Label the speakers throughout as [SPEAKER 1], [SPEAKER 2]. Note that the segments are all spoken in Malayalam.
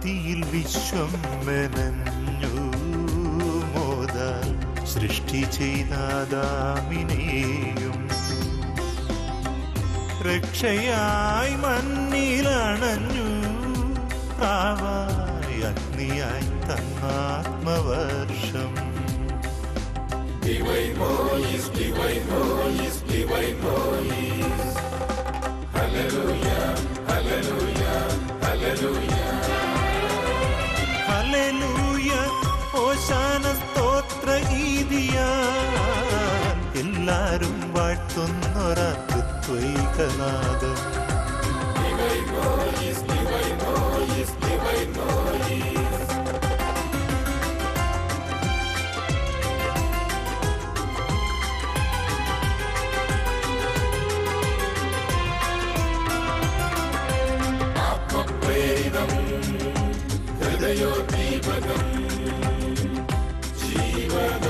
[SPEAKER 1] ഭക്തിയിൽ വിശ്വം മെനഞ്ഞു മോദാൽ സൃഷ്ടി ചെയ്താദാമിനെയും രക്ഷയായി മണ്ണിലണഞ്ഞു പ്രാവായി അഗ്നിയായി തന്നാത്മവർഷം.
[SPEAKER 2] Divine voice, divine voice, divine voice. Hallelujah, hallelujah, hallelujah.
[SPEAKER 1] Hallelujah, ഓശാന സ്തോത്ര ഗീതിയാൽ എല്ലാരും വാഴ്ത്തുന്നൊരദ്വൈതനാദം.
[SPEAKER 2] Divine voice, divine voice, divine voice. ഹൃദയോദ്ദീപകം ജീവദായകം.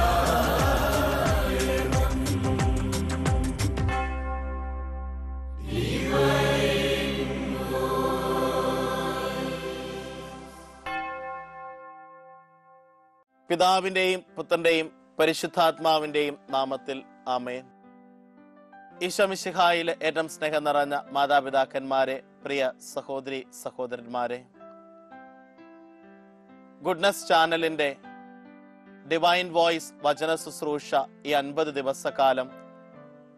[SPEAKER 3] പിതാവിന്റെയും പുത്രന്റെയും പരിശുദ്ധാത്മാവിന്റെയും നാമത്തിൽ ആമേൻ. ഈശോ മിശിഹായിലെ ഏറ്റവും സ്നേഹം നിറഞ്ഞ മാതാപിതാക്കന്മാരെ, പ്രിയ സഹോദരി സഹോദരന്മാരെ, ഗുഡ്നസ് ചാനലിന്റെ ഡിവൈൻ വോയിസ് വചന ശുശ്രൂഷ ഈ 50 ദിവസക്കാലം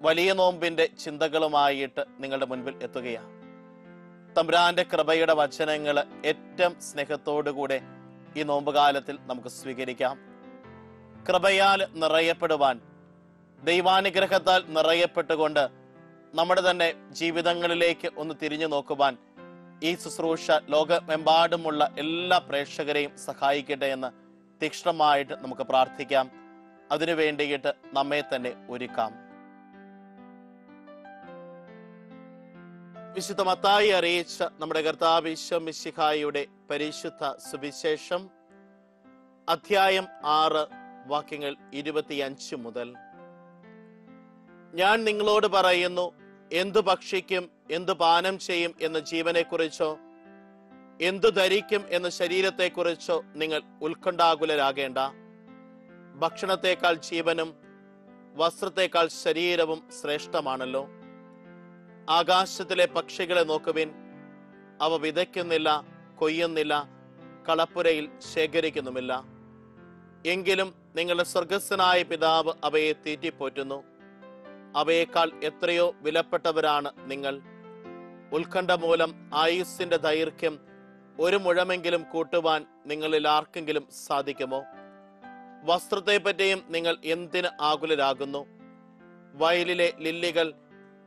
[SPEAKER 3] വലിയ നോമ്പിന്റെ ചിന്തകളുമായിട്ട് നിങ്ങളുടെ മുൻപിൽ എത്തുകയാണ്. തമ്പുരാന്റെ കൃപയുടെ വചനങ്ങൾ ഏറ്റവും സ്നേഹത്തോടുകൂടെ ഈ നോമ്പുകാലത്തിൽ നമുക്ക് സ്വീകരിക്കാം. കൃപയാൽ നിറയപ്പെടുവാൻ, ദൈവാനുഗ്രഹത്താൽ നിറയപ്പെട്ടുകൊണ്ട് നമ്മുടെ തന്നെ ജീവിതങ്ങളിലേക്ക് ഒന്ന് തിരിഞ്ഞു നോക്കുവാൻ ഈ ശുശ്രൂഷ ലോകമെമ്പാടുമുള്ള എല്ലാ പ്രേക്ഷകരെയും സഹായിക്കട്ടെ എന്ന് തീക്ഷ്ണമായിട്ട് നമുക്ക് പ്രാർത്ഥിക്കാം. അതിനു വേണ്ടിയിട്ട് നമ്മെ തന്നെ ഒരുക്കാം. വിശുദ്ധ മത്തായി അറിയിച്ച നമ്മുടെ കർത്താവ് ഈശോ മിശിഹായുടെ പരിശുദ്ധ സുവിശേഷം അധ്യായം 6 വാക്യങ്ങൾ 25 മുതൽ. ഞാൻ നിങ്ങളോട് പറയുന്നു, എന്തു ഭക്ഷിക്കും, എന്തു പാനം ചെയ്യും എന്ന ജീവനെക്കുറിച്ചോ എന്തു ധരിക്കും എന്ന ശരീരത്തെക്കുറിച്ചോ നിങ്ങൾ ഉത്കണ്ഠാകുലരാകേണ്ട. ഭക്ഷണത്തെക്കാൾ ജീവനും വസ്ത്രത്തെക്കാൾ ശരീരവും ശ്രേഷ്ഠമാണല്ലോ. ആകാശത്തിലെ പക്ഷികളെ നോക്കുവിൻ, അവ വിതയ്ക്കുന്നില്ല, കൊയ്യുന്നില്ല, കളപ്പുരയിൽ ശേഖരിക്കുന്നുമില്ല. എങ്കിലും നിങ്ങളുടെ സ്വർഗസ്ഥനായ പിതാവ് അവയെ തീറ്റിപ്പോറ്റുന്നു. അവയേക്കാൾ എത്രയോ വിലപ്പെട്ടവരാണ് നിങ്ങൾ. ഉത്കണ്ഠ മൂലം ആയുസ്സിന്റെ ദൈർഘ്യം 1 മുഴമെങ്കിലും കൂട്ടുവാൻ നിങ്ങളിൽ ആർക്കെങ്കിലും സാധിക്കുമോ? വസ്ത്രത്തെ പറ്റിയും നിങ്ങൾ എന്തിന് ആകുലരാകുന്നു? വയലിലെ ലില്ലികൾ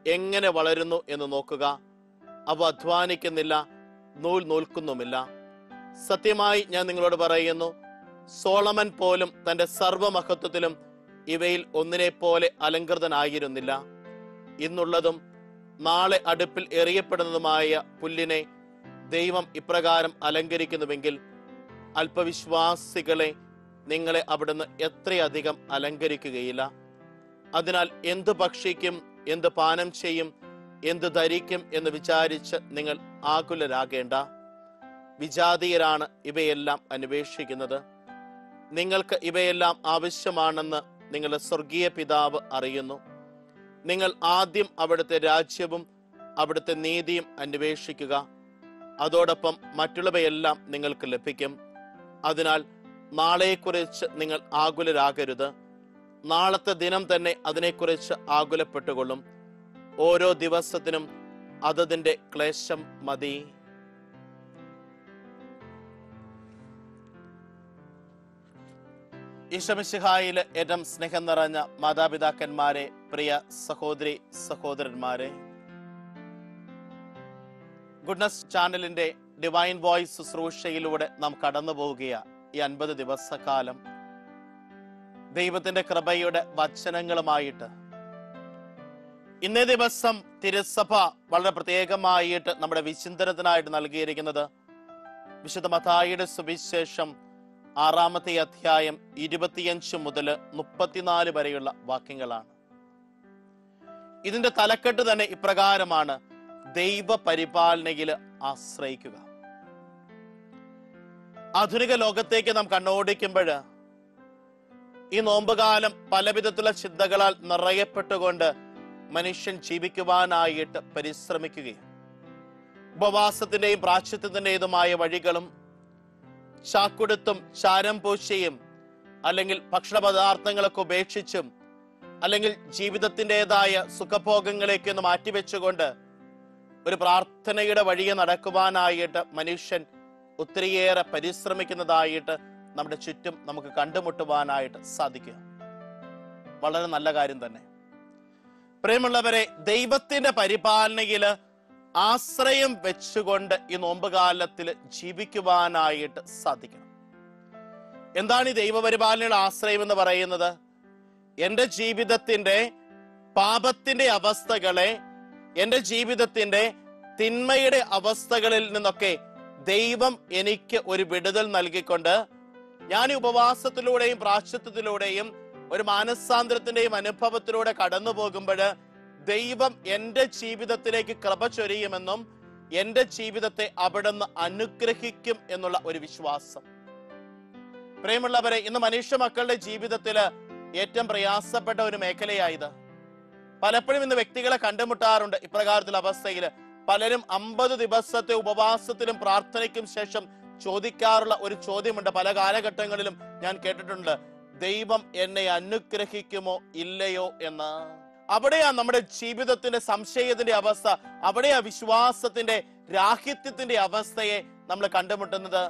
[SPEAKER 3] എങ്ങനെ വളരുന്നു എന്ന് നോക്കുക. അവ അധ്വാനിക്കുന്നില്ല, നൂൽ നൂൽക്കുന്നുമില്ല. സത്യമായി ഞാൻ നിങ്ങളോട് പറയുന്നു, സോളമൻ പോലും തന്റെ സർവമഹത്വത്തിലും ഇവയിൽ ഒന്നിനെ പോലെ അലങ്കൃതനായിരുന്നില്ല. ഇന്നുള്ളതും നാളെ അടുപ്പിൽ എറിയപ്പെടുന്നതുമായ പുല്ലിനെ ദൈവം ഇപ്രകാരം അലങ്കരിക്കുന്നുവെങ്കിൽ അല്പവിശ്വാസികളെ നിങ്ങളെ അവിടുന്ന് എത്രയധികം അലങ്കരിക്കുകയില്ല. അതിനാൽ എന്തു ഭക്ഷിക്കും, എന്ത് പാനം ചെയ്യും, എന്ത് ധരിക്കും എന്ന് വിചാരിച്ച് നിങ്ങൾ ആകുലരാകേണ്ട. വിജാതീയരാണ് ഇവയെല്ലാം അന്വേഷിക്കുന്നത്. നിങ്ങൾക്ക് ഇവയെല്ലാം ആവശ്യമാണെന്ന് നിങ്ങളുടെ സ്വർഗീയ പിതാവ് അറിയുന്നു. നിങ്ങൾ ആദ്യം അവിടുത്തെ രാജ്യവും അവിടുത്തെ നീതിയും അന്വേഷിക്കുക, അതോടൊപ്പം മറ്റുള്ളവയെല്ലാം നിങ്ങൾക്ക് ലഭിക്കും. അതിനാൽ നാളെക്കുറിച്ച് നിങ്ങൾ ആകുലരാകരുത്. നാളത്തെ ദിനം തന്നെ അതിനെക്കുറിച്ച് ആകുലപ്പെട്ടുകൊള്ളും. ഓരോ ദിവസത്തിനും അതതിന്റെ ക്ലേശം മതി. ഈശോ മിശിഹായിലെ ഏറ്റവും സ്നേഹം നിറഞ്ഞ മാതാപിതാക്കന്മാരെ, പ്രിയ സഹോദരി സഹോദരന്മാരെ, ഗുഡ്നസ് ചാനലിന്റെ ഡിവൈൻ വോയിസ് ശുശ്രൂഷയിലൂടെ നാം കടന്നു പോവുകയാണ്. ഈ 50 ദിവസക്കാലം ദൈവത്തിന്റെ കൃപയുടെ വചനങ്ങളുമായിട്ട്. ഇന്നേ ദിവസം തിരുസഭ വളരെ പ്രത്യേകമായിട്ട് നമ്മുടെ വിചിന്തനത്തിനായിട്ട് നൽകിയിരിക്കുന്നത് വിശുദ്ധ മത്തായിയുടെ സുവിശേഷം 6-ാമത്തെ അധ്യായം 25 മുതൽ 34 വരെയുള്ള വാക്യങ്ങളാണ്. ഇതിന്റെ തലക്കെട്ട് തന്നെ ഇപ്രകാരമാണ്: ദൈവ പരിപാലനയിൽ ആശ്രയിക്കുക. ആധുനിക ലോകത്തേക്ക് നാം കണ്ണോടിക്കുമ്പോൾ ഈ നോമ്പുകാലം പലവിധത്തിലുള്ള ചിന്തകളാൽ നിറയപ്പെട്ടുകൊണ്ട് മനുഷ്യൻ ജീവിക്കുവാനായിട്ട് പരിശ്രമിക്കുകയും ഉപവാസത്തിന്റെയും പ്രാശ്ചിത്യത്തിന്റേതുമായ വഴികളും ചാക്കുടുത്തും ചാരം പൂശയും അല്ലെങ്കിൽ ഭക്ഷണ പദാർത്ഥങ്ങളൊക്കെ ഉപേക്ഷിച്ചും അല്ലെങ്കിൽ ജീവിതത്തിൻ്റെതായ സുഖഭോഗങ്ങളേക്ക് ഒന്ന് മാറ്റിവെച്ചുകൊണ്ട് ഒരു പ്രാർത്ഥനയുടെ വഴിയെ നടക്കുവാനായിട്ട് മനുഷ്യൻ ഒത്തിരിയേറെ പരിശ്രമിക്കുന്നതായിട്ട് നമ്മുടെ ചുറ്റും നമുക്ക് കണ്ടുമുട്ടുവാനായിട്ട് സാധിക്കുക. വളരെ നല്ല കാര്യം തന്നെ. പ്രിയമുള്ളവരെ, ദൈവത്തിന്റെ പരിപാലനയില് ആശ്രയം വെച്ചുകൊണ്ട് ഈ നോമ്പുകാലത്തിൽ ജീവിക്കുവാനായിട്ട് സാധിക്കണം. എന്താണ് ഈ ദൈവപരിപാലനയുടെ ആശ്രയം എന്ന് പറയുന്നത്? എൻ്റെ ജീവിതത്തിന്റെ പാപത്തിന്റെ അവസ്ഥകളെ, എൻ്റെ ജീവിതത്തിന്റെ തിന്മയുടെ അവസ്ഥകളിൽ നിന്നൊക്കെ ദൈവം എനിക്ക് ഒരു വിടുതൽ നൽകിക്കൊണ്ട് ഞാൻ ഈ ഉപവാസത്തിലൂടെയും പ്രാശ്ചിത്യത്തിലൂടെയും ഒരു മാനസാന്തരത്തിന്റെയും അനുഭവത്തിലൂടെ കടന്നു പോകുമ്പോൾ ദൈവം എൻ്റെ ജീവിതത്തിലേക്ക് കൃപ ചൊരിയുമെന്നും എൻ്റെ ജീവിതത്തെ അവിടുന്ന് അനുഗ്രഹിക്കും എന്നുള്ള ഒരു വിശ്വാസം. പ്രിയമുള്ളവരെ, ഇന്ന് മനുഷ്യ മക്കളുടെ ജീവിതത്തില് ഏറ്റവും പ്രയാസപ്പെട്ട ഒരു മേഖലയായത്. പലപ്പോഴും ഇന്ന് വ്യക്തികളെ കണ്ടുമുട്ടാറുണ്ട് ഇപ്രകാരത്തിലുള്ള അവസ്ഥയിൽ. പലരും 50 ദിവസത്തെ ഉപവാസത്തിലും പ്രാർത്ഥനയ്ക്കും ശേഷം ചോദിക്കാറുള്ള ഒരു ചോദ്യമുണ്ട്. പല കാലഘട്ടങ്ങളിലും ഞാൻ കേട്ടിട്ടുണ്ട്, ദൈവം എന്നെ അനുഗ്രഹിക്കുമോ ഇല്ലയോ എന്ന്. അവിടെയാ നമ്മുടെ ജീവിതത്തിന്റെ സംശയത്തിന്റെ അവസ്ഥ, അവിടെയാ വിശ്വാസത്തിന്റെ രാഹിത്യത്തിന്റെ അവസ്ഥയെ നമ്മൾ കണ്ടുമുട്ടുന്നത്.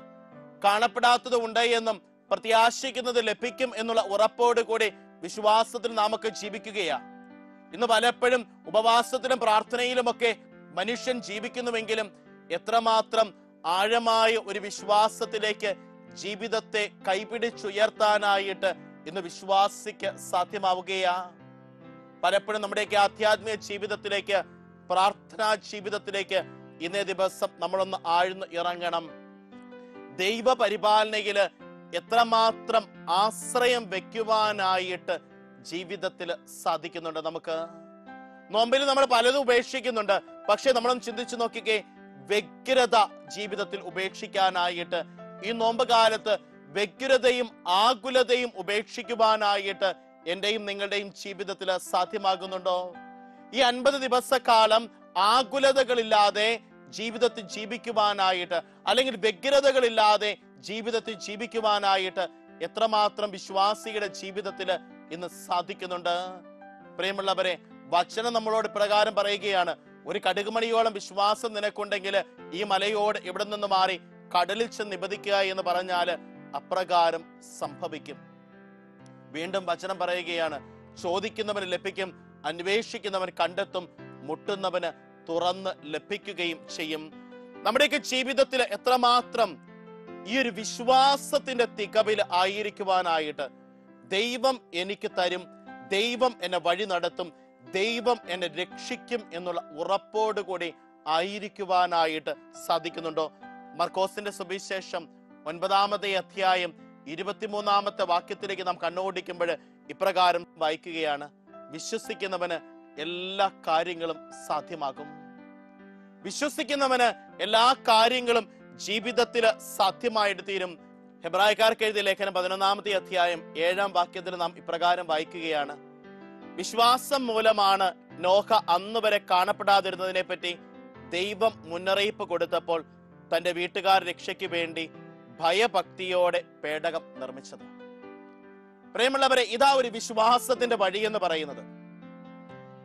[SPEAKER 3] കാണപ്പെടാത്തത് ഉണ്ട് എന്നും പ്രത്യാശിക്കുന്നത് ലഭിക്കും എന്നുള്ള ഉറപ്പോട് കൂടി വിശ്വാസത്തിൽ നാമൊക്കെ ജീവിക്കുകയാ. ഇന്ന് പലപ്പോഴും ഉപവാസത്തിലും പ്രാർത്ഥനയിലുമൊക്കെ മനുഷ്യൻ ജീവിക്കുന്നുവെങ്കിലും എത്രമാത്രം ആഴമായ ഒരു വിശ്വാസത്തിലേക്ക് ജീവിതത്തെ കൈപിടിച്ചുയർത്താനായിട്ട് ഇന്ന് വിശ്വാസിക്ക് സാധ്യമാവുകയാ. പലപ്പോഴും നമ്മുടെയൊക്കെ ആധ്യാത്മിക ജീവിതത്തിലേക്ക്, പ്രാർത്ഥനാ ജീവിതത്തിലേക്ക് ഇന്നേ ദിവസം നമ്മളൊന്ന് ആഴ്ന്നു ഇറങ്ങണം. ദൈവ പരിപാലനയില് എത്രമാത്രം ആശ്രയം വെക്കുവാനായിട്ട് ജീവിതത്തിൽ സാധിക്കുന്നുണ്ട് നമുക്ക്. നോമ്പിൽ നമ്മൾ പലതും ഉപേക്ഷിക്കുന്നുണ്ട്. പക്ഷെ നമ്മളൊന്ന് ചിന്തിച്ചു നോക്കിക്കേ, വ്യഗ്രത ജീവിതത്തിൽ ഉപേക്ഷിക്കാനായിട്ട് ഈ നോമ്പ് കാലത്ത് വ്യഗ്രതയും ആകുലതയും ഉപേക്ഷിക്കുവാനായിട്ട് എന്റെയും നിങ്ങളുടെയും ജീവിതത്തിൽ സാധ്യമാകുന്നുണ്ടോ? ഈ 50 ദിവസക്കാലം ആകുലതകളില്ലാതെ ജീവിതത്തിൽ ജീവിക്കുവാനായിട്ട്, അല്ലെങ്കിൽ വ്യഗ്രതകളില്ലാതെ ജീവിതത്തിൽ ജീവിക്കുവാനായിട്ട് എത്രമാത്രം വിശ്വാസിയുടെ ജീവിതത്തിൽ ഇന്ന് സാധിക്കുന്നുണ്ട്. പ്രിയമുള്ളവരെ, വചനം നമ്മളോട് പ്രകാരം പറയുകയാണ്, ഒരു കടുകുമണിയോളം വിശ്വാസം നിനക്കുണ്ടെങ്കിൽ ഈ മലയോട് ഇവിടെ നിന്ന് മാറി കടലിൽ ചെന്ന് നിബദിക്കുക എന്ന് പറഞ്ഞാൽ അപ്രകാരം സംഭവിക്കും. വീണ്ടും വചനം പറയുകയാണ്, ചോദിക്കുന്നവന് ലഭിക്കും, അന്വേഷിക്കുന്നവൻ കണ്ടെത്തും, മുട്ടുന്നവന് തുറന്ന് ലഭിക്കുകയും ചെയ്യും. നമ്മുടെയൊക്കെ ജീവിതത്തിൽ എത്രമാത്രം ഈ ഒരു വിശ്വാസത്തിന്റെ തികവിൽ ആയിരിക്കുവാനായിട്ട് ദൈവം എനിക്ക് തരും, ദൈവം എന്നെ വഴി നടത്തും, ദൈവം എന്നെ രക്ഷിക്കും എന്നുള്ള ഉറപ്പോടുകൂടി ആയിരിക്കുവാനായിട്ട് സാധിക്കുന്നുണ്ടോ? മർക്കോസിന്റെ സുവിശേഷം 9-ാമത്തെ അധ്യായം 23-ാമത്തെ വാക്യത്തിലേക്ക് നാം കണ്ണോടിക്കുമ്പോൾ ഇപ്രകാരം വായിക്കുകയാണ്, വിശ്വസിക്കുന്നവന് എല്ലാ കാര്യങ്ങളും സാധ്യമാകും. വിശ്വസിക്കുന്നവന് എല്ലാ കാര്യങ്ങളും ജീവിതത്തിൽ സാധ്യമായിട്ട് തീരും. ഹെബ്രായക്കാർക്ക് എഴുതിയ ലേഖനം 11-ാമത്തെ അധ്യായം 7-ാം വാക്യത്തിൽ നാം ഇപ്രകാരം വായിക്കുകയാണ്, വിശ്വാസം മൂലമാണ് നോഹ അന്ന് വരെ കാണപ്പെടാതിരുന്നതിനെ പറ്റി ദൈവം മുന്നറിയിപ്പ് കൊടുത്തപ്പോൾ തന്റെ വീട്ടുകാർ രക്ഷയ്ക്ക് വേണ്ടി ഭയഭക്തിയോടെ പേടകം നിർമ്മിച്ചത്. പ്രിയമുള്ളവരെ, ഇതാ ഒരു വിശ്വാസത്തിന്റെ വഴി എന്ന് പറയുന്നത്,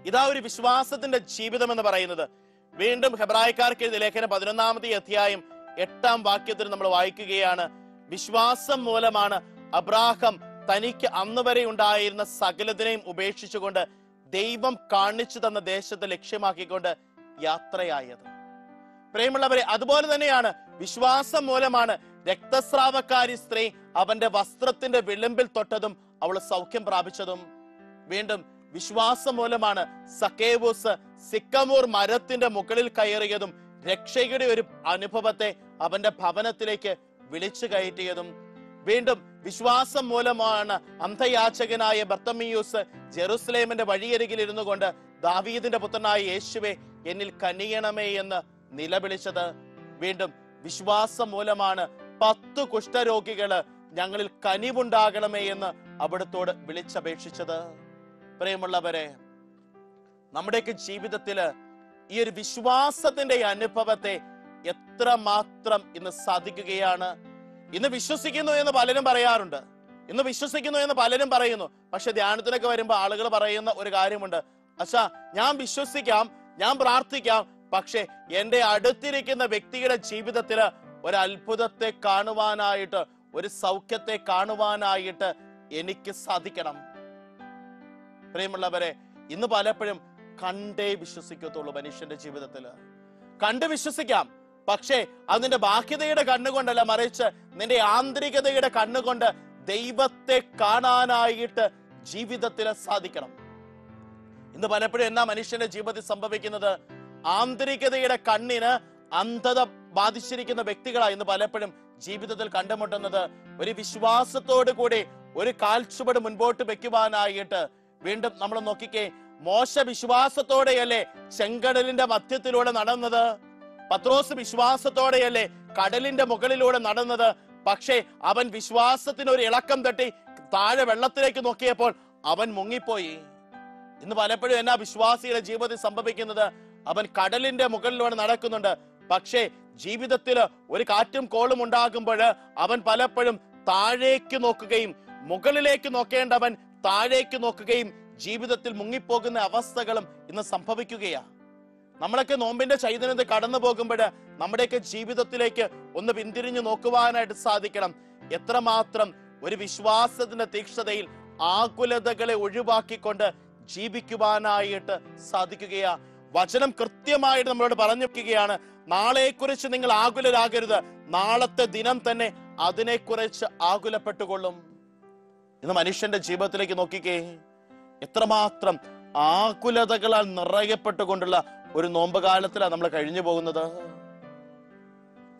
[SPEAKER 3] ഇതാ ഒരു വിശ്വാസത്തിന്റെ ജീവിതം എന്ന് പറയുന്നത്. വീണ്ടും ഹെബ്രായക്കാർക്ക് എഴുതിയ ലേഖനം 11-ാമത്തെ അധ്യായം 8-ാം വാക്യത്തിൽ നമ്മൾ വായിക്കുകയാണ്, വിശ്വാസം മൂലമാണ് അബ്രാഹാം തനിക്ക് അന്ന് വരെ ഉണ്ടായിരുന്ന സകലതിനെയും ഉപേക്ഷിച്ചുകൊണ്ട് ദൈവം കാണിച്ചു തന്ന ദേശത്തെ ലക്ഷ്യമാക്കിക്കൊണ്ട് യാത്രയായത്. പ്രിയമുള്ളവരെ, അതുപോലെ തന്നെയാണ് വിശ്വാസം മൂലമാണ് രക്തസ്രാവക്കാരി സ്ത്രീ അവന്റെ വസ്ത്രത്തിന്റെ വിളിമ്പിൽ തൊട്ടതും അവൾ സൗഖ്യം പ്രാപിച്ചതും. വീണ്ടും വിശ്വാസം മൂലമാണ് സക്കേവൂസ് സിക്കമൂർ മരത്തിന്റെ മുകളിൽ കയറിയതും രക്ഷയുടെ ഒരു അനുഭവത്തെ അവന്റെ ഭവനത്തിലേക്ക് വിളിച്ചു കയറ്റിയതും. വീണ്ടും വിശ്വാസം മൂലമാണ് അന്ധയാചകനായ ബർത്തമിയൂസ് ജെറുസലേമിന്റെ വഴിയരികിൽ ഇരുന്നു കൊണ്ട് ദാവീദിന്റെ പുത്രനായ യേശുവേ എന്നിൽ കനിയണമേ എന്ന് നിലവിളിച്ചത്. വീണ്ടും വിശ്വാസം മൂലമാണ് 10 കുഷ്ഠരോഗികള് ഞങ്ങളിൽ കനിവുണ്ടാകണമേ എന്ന് അവിടുത്തോട് വിളിച്ചപേക്ഷിച്ചത്? പ്രിയമുള്ളവരെ, നമ്മുടെയൊക്കെ ജീവിതത്തില് ഈ ഒരു വിശ്വാസത്തിന്റെ അനുഭവത്തെ എത്രമാത്രം ഇന്ന് സാധിക്കുകയാണ്? ഇന്ന് വിശ്വസിക്കുന്നു എന്ന് പലരും പറയാറുണ്ട്, ഇന്ന് വിശ്വസിക്കുന്നു എന്ന് പലരും പറയുന്നു. പക്ഷെ ധ്യാനത്തിനൊക്കെ വരുമ്പോ ആളുകൾ പറയുന്ന ഒരു കാര്യമുണ്ട്, അച്ഛാ ഞാൻ വിശ്വസിക്കാം, ഞാൻ പ്രാർത്ഥിക്കാം, പക്ഷെ എന്റെ അടുത്തിരിക്കുന്ന വ്യക്തിയുടെ ജീവിതത്തില് ഒരു അത്ഭുതത്തെ കാണുവാനായിട്ട്, ഒരു സൗഖ്യത്തെ കാണുവാനായിട്ട് എനിക്ക് സാധിക്കണം. പ്രിയമുള്ളവരെ, ഇന്ന് പലപ്പോഴും കണ്ടേ വിശ്വസിക്കത്തുള്ളൂ. മനുഷ്യന്റെ ജീവിതത്തില് കണ്ട് വിശ്വസിക്കാം, പക്ഷേ അതിന്റെ ബാഹ്യതയുടെ കണ്ണുകൊണ്ടല്ല, മറിച്ച് നിന്റെ ആന്തരികതയുടെ കണ്ണുകൊണ്ട് ദൈവത്തെ കാണാനായിട്ട് ജീവിതത്തിൽ സാധിക്കണം. ഇന്ന് പലപ്പോഴും എന്നാ മനുഷ്യന്റെ ജീവിതത്തിൽ സംഭവിക്കുന്നത്? ആന്തരികതയുടെ കണ്ണിന് അന്ധത ബാധിച്ചിരിക്കുന്ന വ്യക്തികളാണ് ഇന്ന് പലപ്പോഴും ജീവിതത്തിൽ കണ്ടുമുട്ടുന്നത്. ഒരു വിശ്വാസത്തോടു കൂടി ഒരു കാൽച്ചുവട് മുൻപോട്ട് വെക്കുവാനായിട്ട് വീണ്ടും നമ്മൾ നോക്കിക്കേ, മോശ വിശ്വാസത്തോടെയല്ലേ ചെങ്കടലിന്റെ മധ്യത്തിലൂടെ നടന്നത്? പത്രോസ് വിശ്വാസത്തോടെയല്ലേ കടലിന്റെ മുകളിലൂടെ നടന്നത്? പക്ഷേ അവൻ വിശ്വാസത്തിന് ഒരു ഇളക്കം തട്ടി താഴെ വെള്ളത്തിലേക്ക് നോക്കിയപ്പോൾ അവൻ മുങ്ങിപ്പോയി. ഇന്ന് പലപ്പോഴും എന്നാ വിശ്വാസിയുടെ ജീവിതത്തിൽ സംഭവിക്കുന്നത്? അവൻ കടലിന്റെ മുകളിലൂടെ നടക്കുന്നുണ്ട്, പക്ഷേ ജീവിതത്തിൽ ഒരു കാറ്റും കോളും ഉണ്ടാകുമ്പോൾ അവൻ പലപ്പോഴും താഴേക്ക് നോക്കുകയും, മുകളിലേക്ക് നോക്കേണ്ടവൻ താഴേക്ക് നോക്കുകയും ജീവിതത്തിൽ മുങ്ങിപ്പോകുന്ന അവസ്ഥകളും ഇന്ന് സംഭവിക്കുകയാണ്. നമ്മളൊക്കെ നോമ്പിന്റെ ചൈതന്യത്തിൽ കടന്നു പോകുമ്പോൾ നമ്മുടെയൊക്കെ ജീവിതത്തിലേക്ക് ഒന്ന് പിന്തിരിഞ്ഞു നോക്കുവാനായിട്ട് സാധിക്കണം. എത്രമാത്രം ഒരു വിശ്വാസത്തിന്റെ തീക്ഷ്ണതയിൽ ആകുലതകളെ ഒഴിവാക്കിക്കൊണ്ട് ജീവിക്കുവാനായിട്ട് സാധിക്കുകയാ. വചനം കൃത്യമായിട്ട് നമ്മളോട് പറഞ്ഞു വെക്കുകയാണ്, നാളെക്കുറിച്ച് നിങ്ങൾ ആകുലരാകരുത്, നാളത്തെ ദിനം തന്നെ അതിനെക്കുറിച്ച് ആകുലപ്പെട്ടുകൊള്ളും. ഇന്ന് മനുഷ്യന്റെ ജീവിതത്തിലേക്ക് നോക്കിക്കേ, എത്രമാത്രം ആകുലതകളാൽ നിറയപ്പെട്ടുകൊണ്ടുള്ള ഒരു നോമ്പ് കാലത്തിലാണ് നമ്മൾ കഴിഞ്ഞു പോകുന്നത്.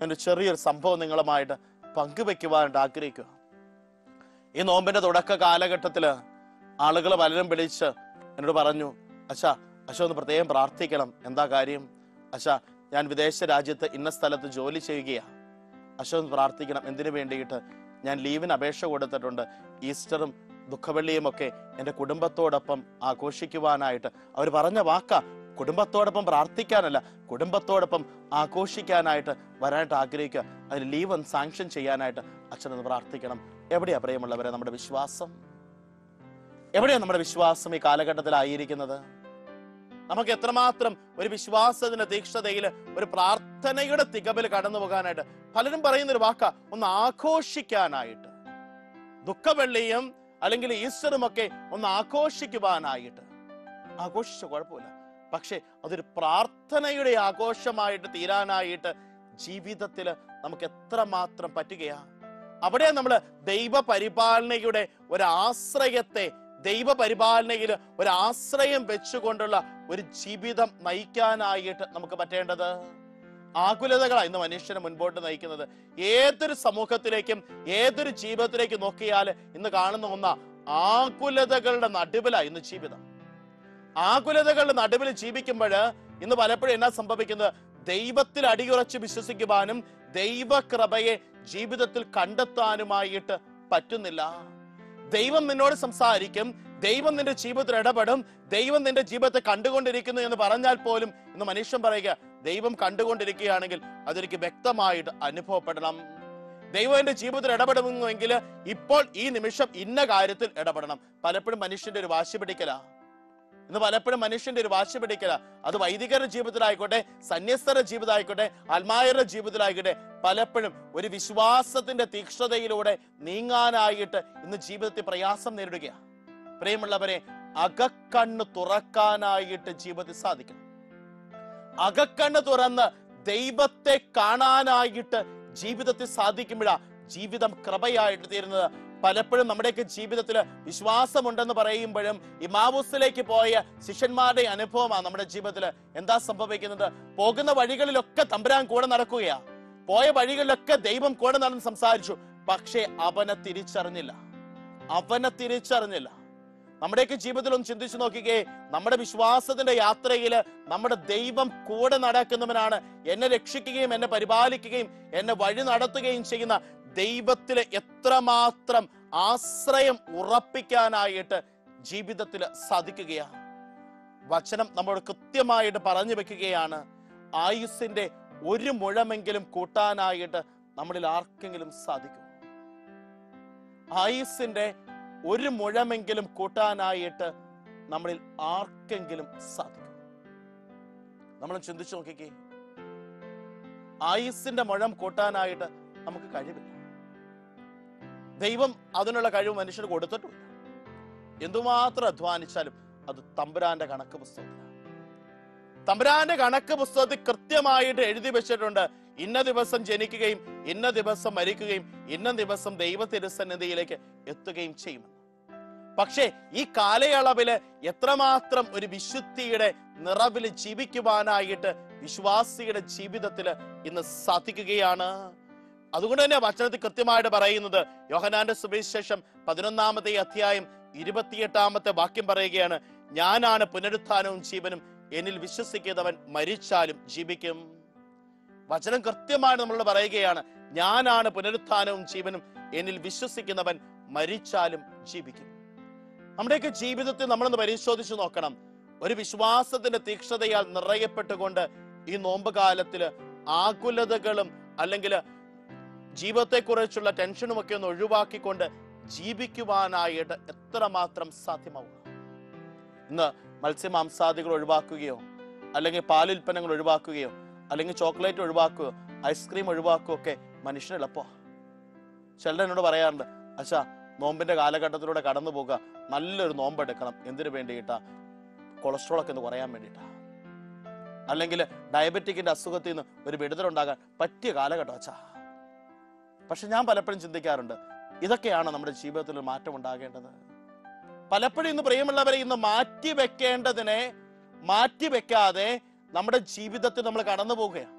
[SPEAKER 3] എൻ്റെ ചെറിയൊരു സംഭവം നിങ്ങളുമായിട്ട് പങ്കുവെക്കുവാനായിട്ട് ആഗ്രഹിക്കുക. ഈ നോമ്പിന്റെ തുടക്ക കാലഘട്ടത്തില് ആളുകൾ പലരും വിളിച്ച് എന്നോട് പറഞ്ഞു, അച്ഛാ ഒന്ന് പ്രത്യേകം പ്രാർത്ഥിക്കണം. എന്താ കാര്യം? അച്ഛാ, ഞാൻ വിദേശ രാജ്യത്ത് ഇന്ന സ്ഥലത്ത് ജോലി ചെയ്യുകയാണ്, ഒന്ന് പ്രാർത്ഥിക്കണം. എന്തിനു വേണ്ടിയിട്ട്? ഞാൻ ലീവിന് അപേക്ഷ കൊടുത്തിട്ടുണ്ട്. ഈസ്റ്ററും ദുഃഖവെള്ളിയും ഒക്കെ എൻ്റെ കുടുംബത്തോടൊപ്പം ആഘോഷിക്കുവാനായിട്ട്. അവർ പറഞ്ഞ വാക്കാ, കുടുംബത്തോടൊപ്പം പ്രാർത്ഥിക്കാനല്ല, കുടുംബത്തോടൊപ്പം ആഘോഷിക്കാനായിട്ട് വരാനായിട്ട് ആഗ്രഹിക്കുക. അതിന് ലീവ് ഒന്ന് സാങ്ഷൻ ചെയ്യാനായിട്ട് അച്ഛനൊന്ന് പ്രാർത്ഥിക്കണം. എവിടെയാ പ്രിയമുള്ളവരെ നമ്മുടെ വിശ്വാസം? എവിടെയാണ് നമ്മുടെ വിശ്വാസം ഈ കാലഘട്ടത്തിലായിരിക്കുന്നത്? നമുക്ക് എത്രമാത്രം ഒരു വിശ്വാസത്തിന്റെ തീക്ഷ്ണതയിൽ, ഒരു പ്രാർത്ഥനയുടെ തികവിൽ കടന്നു പോകാനായിട്ട് പലരും പറയുന്നൊരു വാക്കാ, ഒന്ന് ആഘോഷിക്കാനായിട്ട്. ദുഃഖവെള്ളിയും അല്ലെങ്കിൽ ഈസ്റ്ററും ഒക്കെ ഒന്ന് ആഘോഷിക്കുവാനായിട്ട്. ആഘോഷിച്ച കുഴപ്പമില്ല, പക്ഷെ അതൊരു പ്രാർത്ഥനയുടെ ആഘോഷമായിട്ട് തീരാനായിട്ട് ജീവിതത്തിൽ നമുക്ക് എത്രമാത്രം പറ്റുകയാ. അവിടെ നമ്മൾ ദൈവപരിപാലനയുടെ ഒരാശ്രയത്തെ, ദൈവപരിപാലനയിൽ ഒരാശ്രയം വെച്ചുകൊണ്ടുള്ള ഒരു ജീവിതം നയിക്കാനായിട്ട് നമുക്ക് പറ്റേണ്ടത്. ആകുലതകളാണ് ഇന്ന് മനുഷ്യനെ മുൻപോട്ട് നയിക്കുന്നത്. ഏതൊരു സമൂഹത്തിലേക്കും ഏതൊരു ജീവിതത്തിലേക്കും നോക്കിയാൽ ഇന്ന് കാണുന്ന ഒന്നാ, ആകുലതകളുടെ നടുവിലാണ് ഇന്ന് ജീവിതം. ആകുലതകളുടെ നടുവിൽ ജീവിക്കുമ്പോൾ ഇന്ന് പലപ്പോഴും എന്നാ സംഭവിക്കുന്നത്? ദൈവത്തിൽ അടിയുറച്ച് വിശ്വസിക്കുവാനും ദൈവകൃപയെ ജീവിതത്തിൽ കണ്ടെത്താനുമായിട്ട് പറ്റുന്നില്ല. ദൈവം നിന്നോട് സംസാരിക്കും, ദൈവം നിന്റെ ജീവിതത്തിൽ ഇടപെടും, ദൈവം നിന്റെ ജീവിതത്തെ കണ്ടുകൊണ്ടിരിക്കുന്നു എന്ന് പറഞ്ഞാൽ പോലും ഇന്ന് മനുഷ്യൻ പറയുക, ദൈവം കണ്ടുകൊണ്ടിരിക്കുകയാണെങ്കിൽ അതെനിക്ക് വ്യക്തമായിട്ട് അനുഭവപ്പെടണം. ദൈവം എന്റെ ജീവിതത്തിൽ ഇടപെടുമെങ്കിൽ ഇപ്പോൾ ഈ നിമിഷം ഇന്ന കാര്യത്തിൽ ഇടപെടണം. പലപ്പോഴും മനുഷ്യന്റെ ഒരു വാശി പിടിക്കലാ. ഇന്ന് പലപ്പോഴും മനുഷ്യന്റെ ഒരു വാശി പിടിക്കല. അത് വൈദികരുടെ ജീവിതത്തിലായിക്കോട്ടെ, സന്യസ്തരുടെ ജീവിതമായിക്കോട്ടെ, ആത്മായരുടെ ജീവിതത്തിലായിക്കോട്ടെ, പലപ്പോഴും ഒരു വിശ്വാസത്തിന്റെ തീക്ഷ്ണതയിലൂടെ നീങ്ങാനായിട്ട് ഇന്ന് ജീവിതത്തിൽ പ്രയാസം നേരിടുകയാണ്. പ്രിയമുള്ളവരെ, അകക്കണ്ണ് തുറക്കാനായിട്ട് ജീവിതത്തിൽ സാധിക്കണം. അകക്കണ്ണ് തുറന്ന് ദൈവത്തെ കാണാനായിട്ട് ജീവിതത്തിൽ സാധിക്കുമ്പോഴാണ് ജീവിതം കൃപയായിട്ട് തീരുന്നത്. പലപ്പോഴും നമ്മുടെയൊക്കെ ജീവിതത്തിൽ വിശ്വാസമുണ്ടെന്ന് പറയുമ്പോഴും ഇമാവൂസിലേക്ക് പോയ ശിഷ്യന്മാരുടെ അനുഭവമാണ് നമ്മുടെ ജീവിതത്തിൽ. എന്താ സംഭവിക്കുന്നത്? പോകുന്ന വഴികളിലൊക്കെ തമ്പുരാൻ കൂടെ നടക്കുകയാ. പോയ വഴികളിലൊക്കെ ദൈവം കൂടെ നടന്ന് സംസാരിച്ചു. പക്ഷേ അവനെ തിരിച്ചറിഞ്ഞില്ല. നമ്മുടെയൊക്കെ ജീവിതത്തിൽ ഒന്ന് ചിന്തിച്ചു നോക്കിക്കേ, നമ്മുടെ വിശ്വാസത്തിന്റെ യാത്രയിൽ നമ്മുടെ ദൈവം കൂടെ നടക്കുന്നവനാണ്. എന്നെ രക്ഷിക്കുകയും എന്നെ പരിപാലിക്കുകയും എന്നെ വഴി നടത്തുകയും ചെയ്യുന്ന ദൈവത്തിൽ എത്രമാത്രം ആശ്രയം ഉറപ്പിക്കാനായിട്ട് ജീവിതത്തിൽ സാധിക്കുകയാണ്. വചനം നമ്മോട് കൃത്യമായിട്ട് പറഞ്ഞു വെക്കുകയാണ്, ആയുസ്സിന്റെ 1 മുഴമെങ്കിലും കൂട്ടാനായിട്ട് നമ്മളിൽ ആർക്കെങ്കിലും സാധിക്കും? ആയുസ്സിന്റെ 1 മുഴമെങ്കിലും കൂട്ടാനായിട്ട് നമ്മളിൽ ആർക്കെങ്കിലും സാധിക്കും? നമ്മൾ ചിന്തിച്ചു നോക്കിക്കേ, ആയുസ്സിന്റെ മുഴം കൂട്ടാനായിട്ട് നമുക്ക് കഴിവില്ല. ദൈവം അതിനുള്ള കഴിവ് മനുഷ്യന് കൊടുത്തിട്ടില്ല. എന്തുമാത്രം അധ്വാനിച്ചാലും അത് തമ്പുരാന്റെ കണക്ക് പുസ്തകത്തിലാണ്. തമ്പുരാന്റെ കണക്ക് പുസ്തകത്തിൽ കൃത്യമായിട്ട് എഴുതി വെച്ചിട്ടുണ്ട്, ഇന്ന ദിവസം ജനിക്കുകയും ഇന്ന ദിവസം മരിക്കുകയും ഇന്ന ദിവസം ദൈവ തിരുസന്നിധിയിലേക്ക് എത്തുകയും ചെയ്യുമെന്ന്. പക്ഷേ ഈ കാലയളവില് എത്രമാത്രം ഒരു വിശുദ്ധിയുടെ നിറവിൽ ജീവിക്കുവാനായിട്ട് വിശ്വാസിയുടെ ജീവിതത്തിൽ ഇന്ന് സാധിക്കുകയാണ്. അതുകൊണ്ട് തന്നെ വചനത്തിൽ കൃത്യമായിട്ട് പറയുന്നത്, യോഹന്നാന്റെ സുവിശേഷം 11-ാമത്തെ അധ്യായം 28-ാമത്തെ വാക്യം പറയുകയാണ്, ഞാനാണ് പുനരുത്ഥാനവും ജീവനും, എന്നിൽ വിശ്വസിക്കുന്നവൻ മരിച്ചാലും ജീവിക്കും. വചനം കൃത്യമായി നമ്മളോട് പറയുകയാണ്, ഞാനാണ് പുനരുത്ഥാനവും ജീവനും, എന്നിൽ വിശ്വസിക്കുന്നവൻ മരിച്ചാലും ജീവിക്കും. നമ്മുടെയൊക്കെ ജീവിതത്തിൽ നമ്മളൊന്ന് പരിശോധിച്ചു നോക്കണം. ഒരു വിശ്വാസത്തിന്റെ തീക്ഷ്ണതയാൽ നിറയപ്പെട്ടുകൊണ്ട് ഈ നോമ്പ് കാലത്തില് ആകുലതകളും അല്ലെങ്കിൽ ജീവിതത്തെക്കുറിച്ചുള്ള ടെൻഷനും ഒക്കെ ഒന്ന് ഒഴിവാക്കിക്കൊണ്ട് ജീവിക്കുവാനായിട്ട് എത്രമാത്രം സാധ്യമാവുക. ഇന്ന് മത്സ്യമാംസാദികൾ ഒഴിവാക്കുകയോ അല്ലെങ്കിൽ പാലുൽപ്പന്നങ്ങൾ ഒഴിവാക്കുകയോ അല്ലെങ്കിൽ ചോക്ലേറ്റ് ഒഴിവാക്കുകയോ ഐസ്ക്രീം ഒഴിവാക്കുകയോ ഒക്കെ മനുഷ്യന് എളുപ്പമാണ്. ചിലർ എന്നോട് പറയാറുണ്ട്, അച്ഛാ നോമ്പിന്റെ കാലഘട്ടത്തിലൂടെ കടന്നു പോകുക, നല്ലൊരു നോമ്പെടുക്കണം. എന്തിനു വേണ്ടിയിട്ടാ? കൊളസ്ട്രോൾ ഒക്കെ ഒന്ന് കുറയാൻ വേണ്ടിയിട്ടാ, അല്ലെങ്കിൽ ഡയബറ്റിക്കിന്റെ അസുഖത്തിൽ നിന്ന് ഒരു വിടുതലുണ്ടാകാൻ പറ്റിയ കാലഘട്ടം അച്ഛാ. പക്ഷെ ഞാൻ പലപ്പോഴും ചിന്തിക്കാറുണ്ട്, ഇതൊക്കെയാണ് നമ്മുടെ ജീവിതത്തിൽ ഒരു മാറ്റം ഉണ്ടാകേണ്ടത്. പലപ്പോഴും ഇന്ന് പ്രിയമുള്ളവരെ, ഇന്ന് മാറ്റി വെക്കേണ്ടതിനെ മാറ്റി വെക്കാതെ നമ്മുടെ ജീവിതത്തിൽ നമ്മൾ കടന്നു പോവുകയാണ്.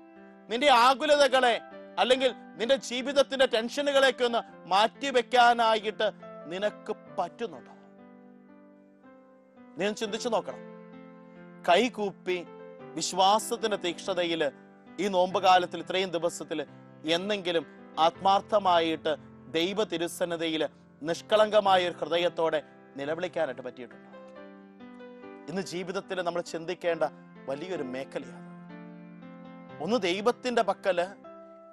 [SPEAKER 3] നിന്റെ ആകുലതകളെ അല്ലെങ്കിൽ നിന്റെ ജീവിതത്തിന്റെ ടെൻഷനുകളെയൊക്കെ ഒന്ന് മാറ്റി വെക്കാനായിട്ട് നിനക്ക് പറ്റുന്നുണ്ടോ? നീ ചിന്തിച്ചു നോക്കണം. കൈകൂപ്പി വിശ്വാസത്തിന്റെ തീക്ഷ്ണതയില് ഈ നോമ്പ് കാലത്തിൽ ഇത്രയും ദിവസത്തിൽ എന്നെങ്കിലും ആത്മാർത്ഥമായിട്ട് ദൈവ തിരുസന്നിധിയില് നിഷ്കളങ്കമായ ഒരു ഹൃദയത്തോടെ നിലവിളിക്കാനായിട്ട് പറ്റിയിട്ടുണ്ടോ? ഇന്ന് ജീവിതത്തിൽ നമ്മൾ ചിന്തിക്കേണ്ട വലിയൊരു മേഖലയാണ്. ഒന്ന് ദൈവത്തിന്റെ പക്കല്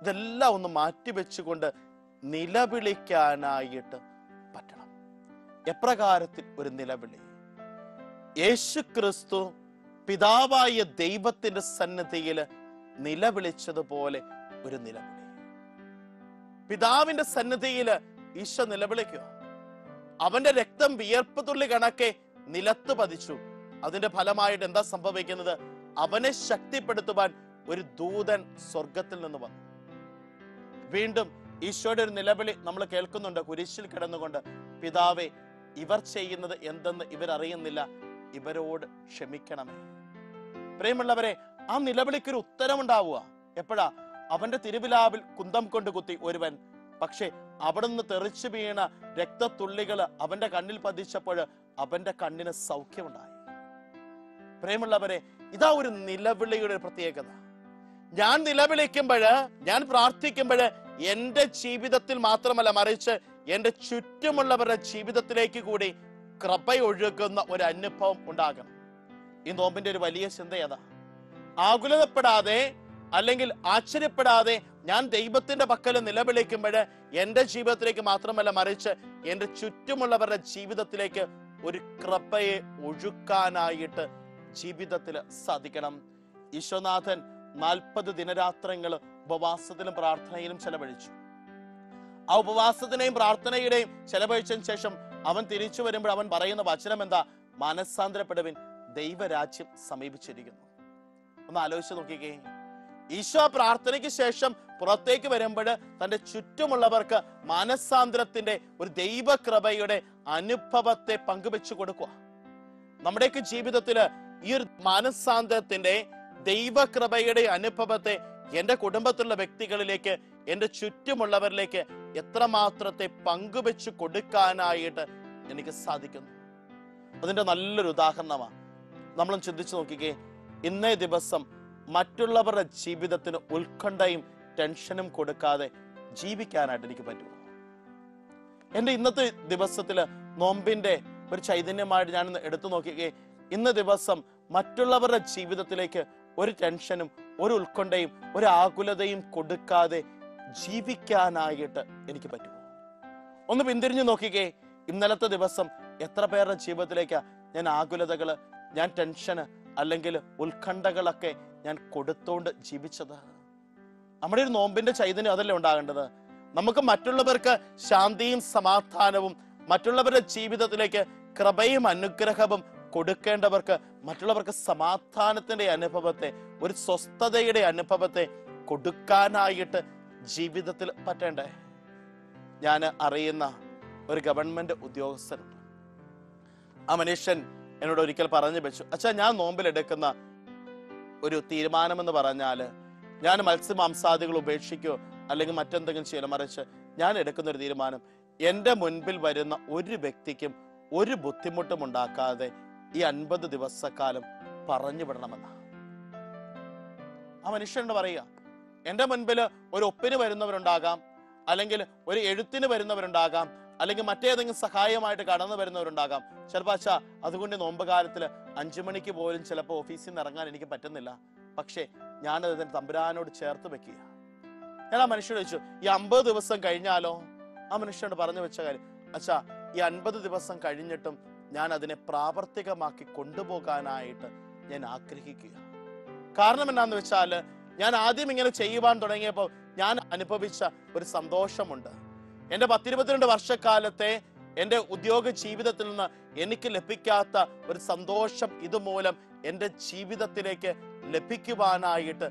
[SPEAKER 3] ഇതെല്ലാം ഒന്ന് മാറ്റിവെച്ചുകൊണ്ട് നിലവിളിക്കാനായിട്ട് പറ്റണം. എപ്രകാരത്തിൽ ഒരു നിലവിളി? യേശു ക്രിസ്തു പിതാവായ ദൈവത്തിന്റെ സന്നിധിയില് നിലവിളിച്ചതുപോലെ ഒരു നിലവിളി. പിതാവിന്റെ സന്നിധിയില് ഈശോ നിലവിളിക്കുക. അവന്റെ രക്തം വിയർപ്പ് തുള്ളി കണക്കെ നിലത്ത് പതിച്ചു. അതിന്റെ ഫലമായിട്ട് എന്താ സംഭവിക്കുന്നത്? അവനെ ശക്തിപ്പെടുത്തുവാൻ ഒരു ദൂതൻ സ്വർഗത്തിൽ നിന്ന് വന്നു. വീണ്ടും ഈശോയുടെ ഒരു നിലവിളി നമ്മൾ കേൾക്കുന്നുണ്ട്, കുരിശിൽ കിടന്നുകൊണ്ട്, പിതാവേ, ഇവർ ചെയ്യുന്നത് എന്തെന്ന് ഇവരറിയുന്നില്ല, ഇവരോട് ക്ഷമിക്കണമേ. പ്രിയമുള്ളവരെ, ആ നിലവിളിക്കൊരു ഉത്തരമുണ്ടാവുക എപ്പോഴാ? അവന്റെ തിരുവിലാവിൽ കുന്തം കൊണ്ട് കുത്തി ഒരുവൻ, പക്ഷെ അവിടുന്ന് തെറിച്ചു വീണ രക്തത്തുള്ളികള് അവന്റെ കണ്ണിൽ പതിച്ചപ്പോൾ അവന്റെ കണ്ണിന് സൗഖ്യമുണ്ടായി. പ്രിയമുള്ളവരെ, ഇതാ ഒരു നിലവിളിയുടെ പ്രത്യേകത. ഞാൻ നിലവിളിക്കുമ്പോഴ്, ഞാൻ പ്രാർത്ഥിക്കുമ്പോഴ് എന്റെ ജീവിതത്തിൽ മാത്രമല്ല, മറിച്ച് എന്റെ ചുറ്റുമുള്ളവരുടെ ജീവിതത്തിലേക്ക് കൂടി കൃപയൊഴുകുന്ന ഒരു അനുഭവം ഉണ്ടാകണം. ഈ നോമ്പിന്റെ ഒരു വലിയ ചിന്തയതാ. ആകുലതപ്പെടാതെ അല്ലെങ്കിൽ ആശ്ചര്യപ്പെടാതെ ഞാൻ ദൈവത്തിന്റെ പക്കൽ നിലവിളിക്കുമ്പോൾ എന്റെ ജീവിതത്തിലേക്ക് മാത്രമല്ല, മറിച്ച് എന്റെ ചുറ്റുമുള്ളവരുടെ ജീവിതത്തിലേക്ക് ഒരു കൃപയെ ഒഴുക്കാനായിട്ട് ജീവിതത്തിൽ സാധിക്കണം. ഈശോനാഥൻ 40 ദിനരാത്രങ്ങൾ ഉപവാസത്തിലും പ്രാർത്ഥനയിലും ചെലവഴിച്ചു. ആ ഉപവാസത്തിനെയും പ്രാർത്ഥനയുടെയും ചെലവഴിച്ചതിന് ശേഷം അവൻ തിരിച്ചു വരുമ്പോൾ അവൻ പറയുന്ന വചനം എന്താ? മാനസാന്തരപ്പെടുവിൻ, ദൈവരാജ്യം സമീപിച്ചിരിക്കുന്നു. ഒന്ന് ആലോചിച്ച് നോക്കിക്കേ. ഈശോ പ്രാർത്ഥനയ്ക്ക് ശേഷം പുറത്തേക്ക് വരുമ്പോൾ തന്റെ ചുറ്റുമുള്ളവർക്ക് മാനസാന്തരത്തിന്റെ ഒരു ദൈവകൃപയുടെ അനുഭവത്തെ പങ്കുവെച്ചു കൊടുക്കുക. നമ്മുടെയൊക്കെ ജീവിതത്തില് ഈ ഒരു മാനസാന്തരത്തിന്റെ ദൈവകൃപയുടെ അനുഭവത്തെ എന്റെ കുടുംബത്തിലുള്ള വ്യക്തികളിലേക്ക്, എന്റെ ചുറ്റുമുള്ളവരിലേക്ക് എത്രമാത്രത്തെ പങ്കുവെച്ചു കൊടുക്കാനായിട്ട് എനിക്ക് സാധിക്കുന്നു. അതിന്റെ നല്ലൊരു ഉദാഹരണമാണ്. നമ്മളും ചിന്തിച്ചു നോക്കിക്കേ, ഇന്നേ ദിവസം മറ്റുള്ളവരുടെ ജീവിതത്തിന് ഉത്കണ്ഠയും ടെൻഷനും കൊടുക്കാതെ ജീവിക്കാനായിട്ട് എനിക്ക് പറ്റുമോ? എൻ്റെ ഇന്നത്തെ ദിവസത്തില് നോമ്പിന്റെ ഒരു ചൈതന്യമായിട്ട് ഞാനിന്ന് എടുത്തു നോക്കിക്കേ, ഇന്ന് ദിവസം മറ്റുള്ളവരുടെ ജീവിതത്തിലേക്ക് ഒരു ടെൻഷനും ഒരു ഉത്കണ്ഠയും ഒരു ആകുലതയും കൊടുക്കാതെ ജീവിക്കാനായിട്ട് എനിക്ക് പറ്റുമോ? ഒന്ന് പിന്തിരിഞ്ഞു നോക്കിക്കേ, ഇന്നലത്തെ ദിവസം എത്ര പേരുടെ ജീവിതത്തിലേക്കാ ഞാൻ ആകുലതകള്, ഞാൻ ടെൻഷന് അല്ലെങ്കിൽ ഉത്കണ്ഠകളൊക്കെ ഞാൻ കൊടുത്തോണ്ട് ജീവിച്ചത്? നമ്മുടെ ഒരു നോമ്പിന്റെ ചൈതന്യം അതല്ലേ ഉണ്ടാകേണ്ടത്. നമുക്ക് മറ്റുള്ളവർക്ക് ശാന്തിയും സമാധാനവും, മറ്റുള്ളവരുടെ ജീവിതത്തിലേക്ക് കൃപയും അനുഗ്രഹവും കൊടുക്കേണ്ടവർക്ക് മറ്റുള്ളവർക്ക് സമാധാനത്തിന്റെ അനുഭവത്തെ, ഒരു സ്വസ്ഥതയുടെ അനുഭവത്തെ കൊടുക്കാനായിട്ട് ജീവിതത്തിൽ പറ്റേണ്ടേ? ഞാൻ അറിയുന്ന ഒരു ഗവൺമെന്റ് ഉദ്യോഗസ്ഥനുണ്ട്. ആ മനുഷ്യൻ എന്നോട് ഒരിക്കൽ പറഞ്ഞു വെച്ചു, അച്ഛാ, ഞാൻ നോമ്പിലെടുക്കുന്ന ഒരു തീരുമാനമെന്ന് പറഞ്ഞാല് ഞാൻ മത്സ്യമാംസാദികൾ ഉപേക്ഷിക്കോ അല്ലെങ്കിൽ മറ്റെന്തെങ്കിലും ചെയ്യല, മറിച്ച് ഞാൻ എടുക്കുന്ന ഒരു തീരുമാനം, എൻ്റെ മുൻപിൽ വരുന്ന ഒരു വ്യക്തിക്കും ഒരു ബുദ്ധിമുട്ടും ഉണ്ടാക്കാതെ ഈ 50 ദിവസക്കാലം പറഞ്ഞു വിടണമെന്ന. ആ മനുഷ്യനോട് പറയുക, എൻ്റെ മുൻപിൽ ഒരു ഒപ്പിന് വരുന്നവരുണ്ടാകാം, അല്ലെങ്കിൽ ഒരു എഴുത്തിന് വരുന്നവരുണ്ടാകാം, അല്ലെങ്കിൽ മറ്റേതെങ്കിലും സഹായമായിട്ട് കടന്നു വരുന്നവരുണ്ടാകാം. ചിലപ്പോൾ അച്ഛാ, അതുകൊണ്ട് നോമ്പ് കാലത്തിൽ 5 മണിക്ക് പോലും ചിലപ്പോൾ ഓഫീസിൽ നിന്ന് ഇറങ്ങാൻ എനിക്ക് പറ്റുന്നില്ല, പക്ഷേ ഞാനത് തമ്പുരാനോട് ചേർത്ത് വെക്കുക. ഞാൻ ആ മനുഷ്യനോട് ചോദിച്ചു, ഈ 50 ദിവസം കഴിഞ്ഞാലോ? ആ മനുഷ്യനോട് പറഞ്ഞു വെച്ച കാര്യം, അച്ഛാ, ഈ 50 ദിവസം കഴിഞ്ഞിട്ടും ഞാൻ അതിനെ പ്രാവർത്തികമാക്കി കൊണ്ടുപോകാനായിട്ട് ഞാൻ ആഗ്രഹിക്കുക. കാരണം എന്താണെന്ന് വെച്ചാൽ, ഞാൻ ആദ്യം ഇങ്ങനെ ചെയ്യുവാൻ തുടങ്ങിയപ്പോൾ ഞാൻ അനുഭവിച്ച ഒരു സന്തോഷമുണ്ട്. എൻ്റെ 10-22 വർഷക്കാലത്തെ എൻ്റെ ഉദ്യോഗ ജീവിതത്തിൽ നിന്ന് എനിക്ക് ലഭിക്കാത്ത ഒരു സന്തോഷം ഇതുമൂലം എൻ്റെ ജീവിതത്തിലേക്ക് ലഭിക്കുവാനായിട്ട്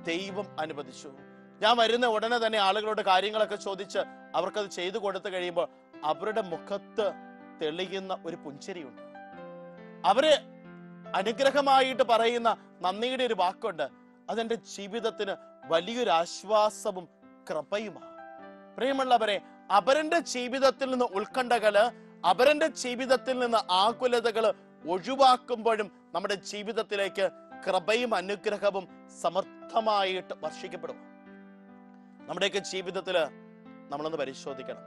[SPEAKER 3] ദൈവം അനുവദിച്ചു. ഞാൻ വരുന്ന ഉടനെ തന്നെ ആളുകളോട് കാര്യങ്ങളൊക്കെ ചോദിച്ച് അവർക്കത് ചെയ്തു കൊടുത്തു കഴിയുമ്പോൾ അവരുടെ മുഖത്ത് തെളിയുന്ന ഒരു പുഞ്ചിരിയുണ്ട്. അവര് അനുഗ്രഹമായിട്ട് പറയുന്ന നന്ദിയുടെ ഒരു വാക്കുണ്ട്. അതെന്റെ ജീവിതത്തിന് വലിയൊരു ആശ്വാസവും കൃപയുമാണ്. പ്രിയമുള്ളവരെ, അവരുടെ ജീവിതത്തിൽ നിന്ന് ഉത്കണ്ഠകള്, അവരുടെ ജീവിതത്തിൽ നിന്ന് ആകുലതകള് ഒഴിവാക്കുമ്പോഴും നമ്മുടെ ജീവിതത്തിലേക്ക് കൃപയും അനുഗ്രഹവും സമർത്ഥമായിട്ട് വർഷിക്കപ്പെടും. നമ്മുടെയൊക്കെ ജീവിതത്തില് നമ്മളൊന്ന് പരിശോധിക്കണം.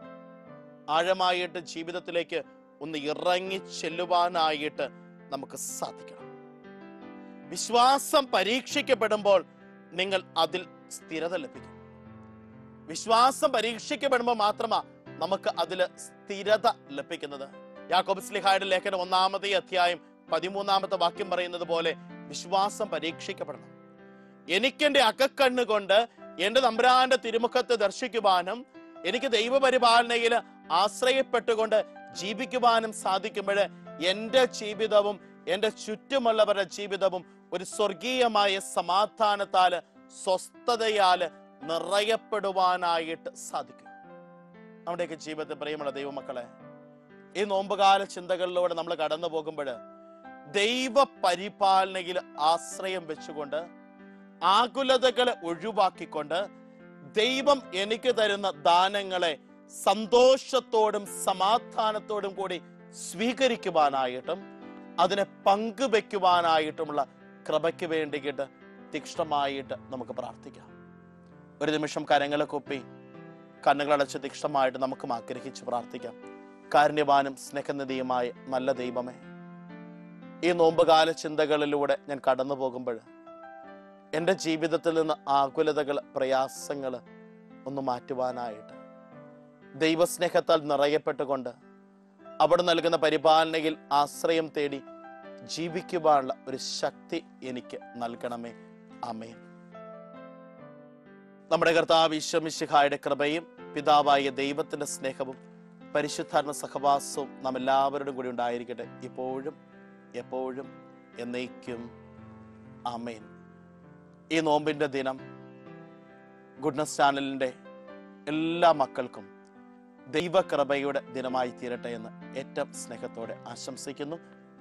[SPEAKER 3] ആഴമായിട്ട് ജീവിതത്തിലേക്ക് ഒന്ന് ഇറങ്ങി ചെല്ലുവാനായിട്ട് നമുക്ക് സാധിക്കണം. വിശ്വാസം പരീക്ഷിക്കപ്പെടുമ്പോൾ നിങ്ങൾ അതിൽ സ്ഥിരത ലഭിക്കും. വിശ്വാസം പരീക്ഷിക്കപ്പെടുമ്പോൾ മാത്രമാ നമുക്ക് അതിൽ സ്ഥിരത ലഭിക്കുന്നത്. യാക്കോബ് ശ്ലീഹായുടെ ലേഖനം 1-ാമത്തെ അധ്യായം 13-ാമത്തെ വാക്യം പറയുന്നത് പോലെ വിശ്വാസം പരീക്ഷിക്കപ്പെടണം. എനിക്കെന്റെ അകക്കണ്ണ് കൊണ്ട് എന്റെ തമ്പുരാന്റെ തിരുമുഖത്ത് ദർശിക്കുവാനും എനിക്ക് ദൈവപരിപാലനയിൽ ആശ്രയപ്പെട്ടുകൊണ്ട് ജീവിക്കുവാനും സാധിക്കുമ്പോൾ എന്റെ ജീവിതവും എന്റെ ചുറ്റുമുള്ളവരുടെ ജീവിതവും ഒരു സ്വർഗീയമായ സമാധാനത്താല്, സ്വസ്ഥതയാല് നിറയപ്പെടുവാനായിട്ട് സാധിക്കും. നമ്മുടെയൊക്കെ ജീവിതത്തിൽ പ്രിയമുള്ള ദൈവമക്കളെ, ഈ നോമ്പുകാല ചിന്തകളിലൂടെ നമ്മൾ കടന്നു പോകുമ്പോൾ ദൈവ പരിപാലനയിൽ ആശ്രയം വെച്ചുകൊണ്ട്, ആകുലതകളെ ഒഴിവാക്കിക്കൊണ്ട്, ദൈവം എനിക്ക് തരുന്ന ദാനങ്ങളെ സന്തോഷത്തോടും സമാധാനത്തോടും കൂടി സ്വീകരിക്കുവാനായിട്ടും അതിനെ പങ്കുവെക്കുവാനായിട്ടുമുള്ള കൃപയ്ക്ക് വേണ്ടിയിട്ട് തീക്ഷ്ണമായിട്ട് നമുക്ക് പ്രാർത്ഥിക്കാം. ഒരു നിമിഷം കരങ്ങളെ കൊപ്പി കണ്ണുകളടച്ച് തീക്ഷ്ണമായിട്ട് നമുക്കും ആഗ്രഹിച്ച് പ്രാർത്ഥിക്കാം. കാരുണ്യവാനും സ്നേഹനിധിയുമായ നല്ല ദൈവമേ, ഈ നോമ്പുകാല ചിന്തകളിലൂടെ ഞാൻ കടന്നു പോകുമ്പോൾ എൻ്റെ ജീവിതത്തിൽ നിന്ന് ആകുലതകൾ, പ്രയാസങ്ങൾ ഒന്ന് മാറ്റുവാനായിട്ട് ദൈവസ്നേഹത്താൽ നിറയപ്പെട്ടുകൊണ്ട് അവിടെ നൽകുന്ന പരിപാലനയിൽ ആശ്രയം തേടി ജീവിക്കുവാനുള്ള ഒരു ശക്തി എനിക്ക് നൽകണമേ. ആമേൻ. നമ്മുടെ കർത്താവ് ഈശോ മിശിഹായുടെ കൃപയും പിതാവായ ദൈവത്തിന്റെ സ്നേഹവും പരിശുദ്ധാത്മ സഹവാസവും നാം എല്ലാവരോടും കൂടി ഉണ്ടായിരിക്കട്ടെ, ഇപ്പോഴും എപ്പോഴും എന്നേക്കും. ആമേൻ. ഈ നോമ്പിന്റെ ദിനം ഗുഡ്നസ് ചാനലിന്റെ എല്ലാ മക്കൾക്കും ദൈവകൃപയുടെ ദിനമായി തീരട്ടെ എന്ന് ഏറ്റവും സ്നേഹത്തോടെ ആശംസിക്കുന്നു.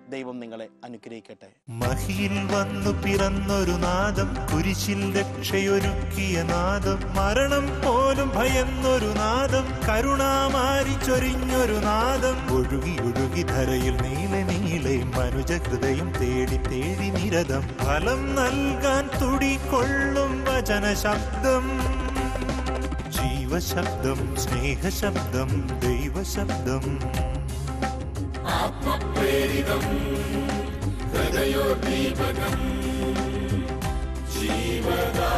[SPEAKER 3] ദൈവം നിങ്ങളെ അനുഗ്രഹിക്കട്ടെ.
[SPEAKER 1] മഹിയിൽ വന്നു പിറന്നൊരു നാദം, കുരിശിൽ രക്ഷയൊരുക്കിയ നാദം, മരണം പോലും ഭയന്നൊരു നാദം, കരുണാമാരി ചൊരിഞ്ഞൊരു നാദം, ഒഴുകി ഒഴുകി ധരയിൽ നീളെ നീളെ മനുജ ഹൃദയം തേടി തേടി നിരതം, ഫലം നൽകാൻ തുടികൊള്ളും വചന ശബ്ദം, ജീവശബ്ദം, സ്നേഹശബ്ദം, ദൈവശബ്ദം,
[SPEAKER 2] ആത്മപ്രേരിതം ഹൃദയോദ്ദീപകം ജീവദാ